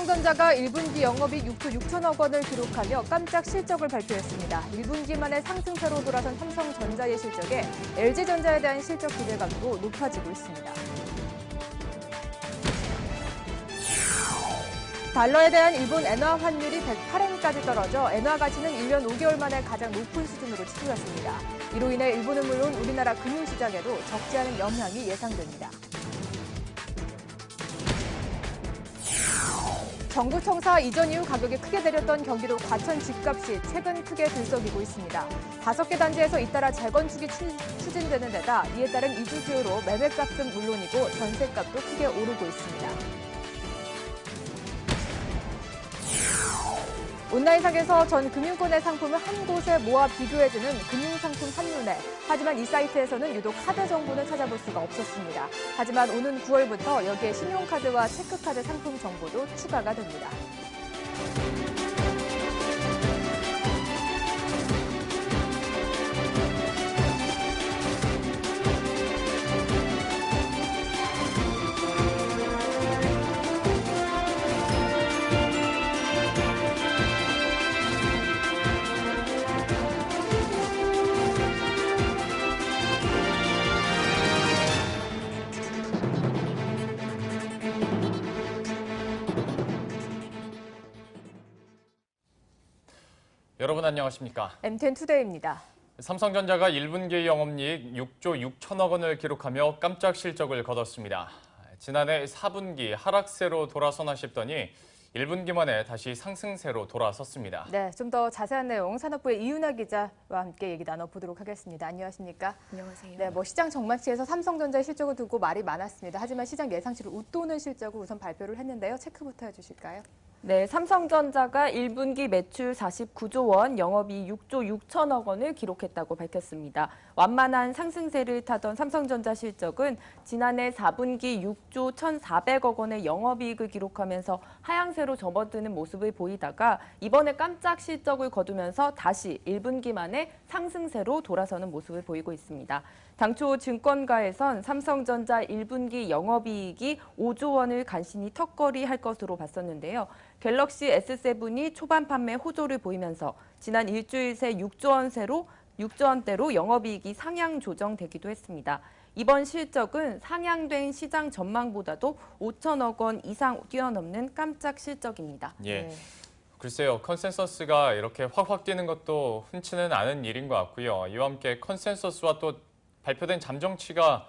삼성전자가 1분기 영업이익 6조 6천억 원을 기록하며 깜짝 실적을 발표했습니다. 1분기 만에 상승세로 돌아선 삼성전자의 실적에 LG전자에 대한 실적 기대감도 높아지고 있습니다. 달러에 대한 일본 엔화 환율이 108엔까지 떨어져 엔화 가치는 1년 5개월 만에 가장 높은 수준으로 치솟았습니다. 이로 인해 일본은 물론 우리나라 금융시장에도 적지 않은 영향이 예상됩니다. 정부 청사 이전 이후 가격이 크게 내렸던 경기도 과천 집값이 최근 크게 들썩이고 있습니다. 5개 단지에서 잇따라 재건축이 추진되는 데다 이에 따른 이주 수요로 매매값은 물론이고 전세값도 크게 오르고 있습니다. 온라인상에서 전 금융권의 상품을 한 곳에 모아 비교해주는 금융상품 한눈에. 하지만 이 사이트에서는 유독 카드 정보는 찾아볼 수가 없었습니다. 하지만 오는 9월부터 여기에 신용카드와 체크카드 상품 정보도 추가가 됩니다. 여러분 안녕하십니까? MTN 투데이입니다. 삼성전자가 1분기 영업이익 6조 6천억 원을 기록하며 깜짝 실적을 거뒀습니다. 지난해 4분기 하락세로 돌아서나 싶더니 1분기 만에 다시 상승세로 돌아섰습니다. 네, 좀 더 자세한 내용 산업부의 이윤아 기자와 함께 얘기 나눠보도록 하겠습니다. 안녕하십니까? 안녕하세요. 네, 시장 전망치에서 삼성전자의 실적을 두고 말이 많았습니다. 하지만 시장 예상치를 웃도는 실적을 우선 발표를 했는데요. 체크부터 해주실까요? 네, 삼성전자가 1분기 매출 49조 원, 영업이익 6조 6천억 원을 기록했다고 밝혔습니다. 완만한 상승세를 타던 삼성전자 실적은 지난해 4분기 6조 1,400억 원의 영업이익을 기록하면서 하향세로 접어드는 모습을 보이다가 이번에 깜짝 실적을 거두면서 다시 1분기 만에 상승세로 돌아서는 모습을 보이고 있습니다. 당초 증권가에선 삼성전자 1분기 영업이익이 5조 원을 간신히 턱걸이할 것으로 봤었는데요. 갤럭시 S7이 초반 판매 호조를 보이면서 지난 일주일 새 6조 원대로 영업이익이 상향 조정되기도 했습니다. 이번 실적은 상향된 시장 전망보다도 5천억 원 이상 뛰어넘는 깜짝 실적입니다. 예. 네. 글쎄요, 컨센서스가 이렇게 확 뛰는 것도 흔치는 않은 일인 것 같고요. 이와 함께 컨센서스와 또 발표된 잠정치가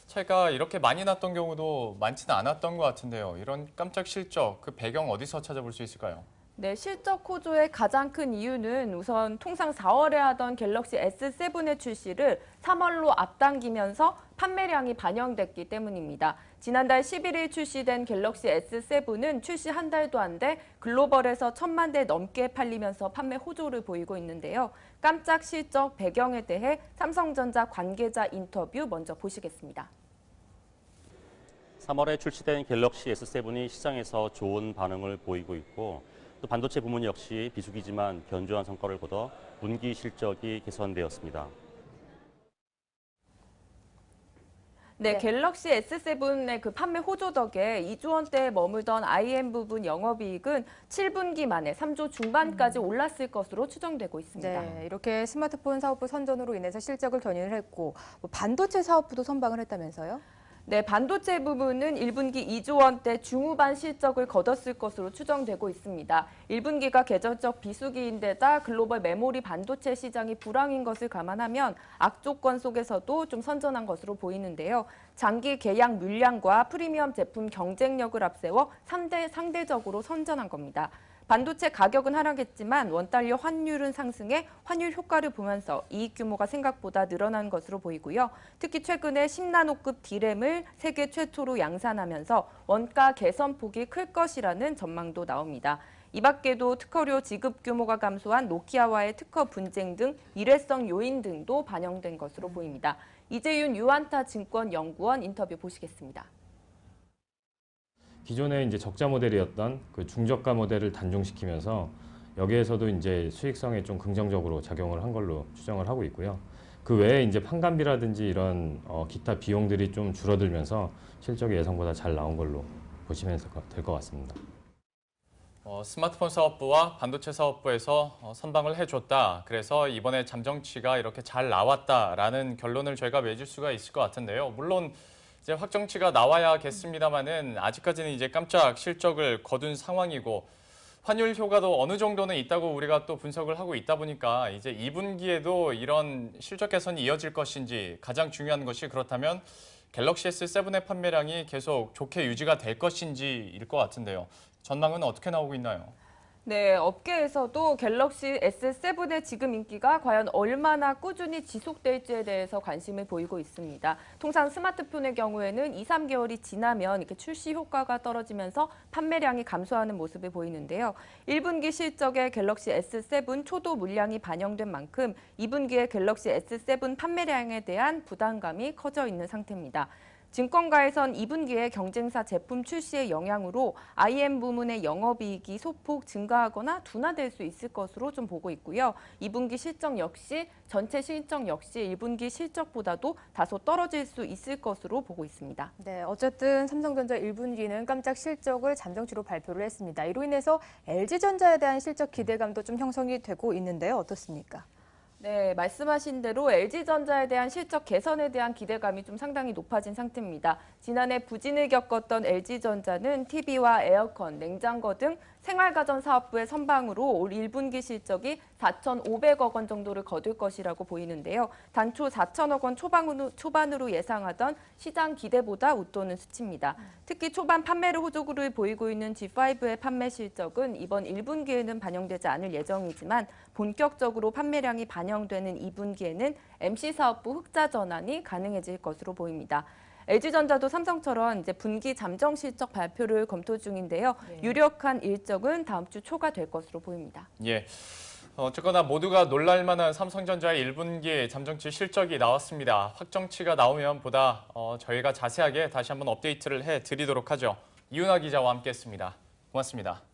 차이가 이렇게 많이 났던 경우도 많지는 않았던 것 같은데요. 이런 깜짝 실적, 그 배경 어디서 찾아볼 수 있을까요? 네, 실적 호조의 가장 큰 이유는 우선 통상 4월에 하던 갤럭시 S7의 출시를 3월로 앞당기면서 판매량이 반영됐기 때문입니다. 지난달 11일 출시된 갤럭시 S7은 출시 한 달도 안 돼 글로벌에서 1,000만 대 넘게 팔리면서 판매 호조를 보이고 있는데요. 깜짝 실적 배경에 대해 삼성전자 관계자 인터뷰 먼저 보시겠습니다. 3월에 출시된 갤럭시 S7이 시장에서 좋은 반응을 보이고 있고 또 반도체 부문 역시 비수기지만 견조한 성과를 거둬 분기 실적이 개선되었습니다. 네, 갤럭시 S7의 그 판매 호조 덕에 2조 원대에 머물던 IM 부분 영업이익은 7분기 만에 3조 중반까지 올랐을 것으로 추정되고 있습니다. 네, 이렇게 스마트폰 사업부 선전으로 인해서 실적을 견인을 했고 반도체 사업부도 선방을 했다면서요? 네, 반도체 부분은 1분기 2조 원대 중후반 실적을 거뒀을 것으로 추정되고 있습니다. 1분기가 계절적 비수기인데다 글로벌 메모리 반도체 시장이 불황인 것을 감안하면 악조건 속에서도 좀 선전한 것으로 보이는데요. 장기 계약 물량과 프리미엄 제품 경쟁력을 앞세워 상대적으로 선전한 겁니다. 반도체 가격은 하락했지만 원달러 환율은 상승해 환율 효과를 보면서 이익 규모가 생각보다 늘어난 것으로 보이고요. 특히 최근에 10나노급 D램을 세계 최초로 양산하면서 원가 개선폭이 클 것이라는 전망도 나옵니다. 이 밖에도 특허료 지급 규모가 감소한 노키아와의 특허 분쟁 등 일회성 요인 등도 반영된 것으로 보입니다. 이재윤 유안타 증권 연구원 인터뷰 보시겠습니다. 기존의 이제 적자 모델이었던 그 중저가 모델을 단종시키면서 여기에서도 이제 수익성에 좀 긍정적으로 작용을 한 걸로 추정을 하고 있고요. 그 외에 이제 판관비라든지 이런 기타 비용들이 좀 줄어들면서 실적이 예상보다 잘 나온 걸로 보시면 될 것 같습니다. 스마트폰 사업부와 반도체 사업부에서 선방을 해줬다. 그래서 이번에 잠정치가 이렇게 잘 나왔다라는 결론을 저희가 맺을 수가 있을 것 같은데요. 물론 이제 확정치가 나와야겠습니다만은 아직까지는 이제 깜짝 실적을 거둔 상황이고 환율 효과도 어느 정도는 있다고 우리가 또 분석을 하고 있다 보니까 이제 2분기에도 이런 실적 개선이 이어질 것인지 가장 중요한 것이 그렇다면 갤럭시 S7의 판매량이 계속 좋게 유지가 될 것인지일 것 같은데요. 전망은 어떻게 나오고 있나요? 네, 업계에서도 갤럭시 S7의 지금 인기가 과연 얼마나 꾸준히 지속될지에 대해서 관심을 보이고 있습니다. 통상 스마트폰의 경우에는 2, 3개월이 지나면 이렇게 출시 효과가 떨어지면서 판매량이 감소하는 모습을 보이는데요. 1분기 실적에 갤럭시 S7 초도 물량이 반영된 만큼 2분기에 갤럭시 S7 판매량에 대한 부담감이 커져 있는 상태입니다. 증권가에선 2분기에 경쟁사 제품 출시의 영향으로 IM 부문의 영업이익이 소폭 증가하거나 둔화될 수 있을 것으로 좀 보고 있고요. 2분기 실적 역시 전체 실적 역시 1분기 실적보다도 다소 떨어질 수 있을 것으로 보고 있습니다. 네, 어쨌든 삼성전자 1분기는 깜짝 실적을 잠정치로 발표를 했습니다. 이로 인해서 LG전자에 대한 실적 기대감도 좀 형성이 되고 있는데요. 어떻습니까? 네, 말씀하신 대로 LG전자에 대한 실적 개선에 대한 기대감이 좀 상당히 높아진 상태입니다. 지난해 부진을 겪었던 LG전자는 TV와 에어컨, 냉장고 등 생활가전 사업부의 선방으로 올 1분기 실적이 4,500억 원 정도를 거둘 것이라고 보이는데요. 단초 4천억 원 초반으로 예상하던 시장 기대보다 웃도는 수치입니다. 특히 초반 판매를 호조를 보이고 있는 G5의 판매 실적은 이번 1분기에는 반영되지 않을 예정이지만 본격적으로 판매량이 반영되는 2분기에는 MC 사업부 흑자 전환이 가능해질 것으로 보입니다. LG전자도 삼성처럼 이제 분기 잠정 실적 발표를 검토 중인데요. 유력한 일정은 다음 주 초가 될 것으로 보입니다. 예. 어쨌거나 모두가 놀랄만한 삼성전자의 1분기 잠정치 실적이 나왔습니다. 확정치가 나오면 보다 저희가 자세하게 다시 한번 업데이트를 해드리도록 하죠. 이윤아 기자와 함께했습니다. 고맙습니다.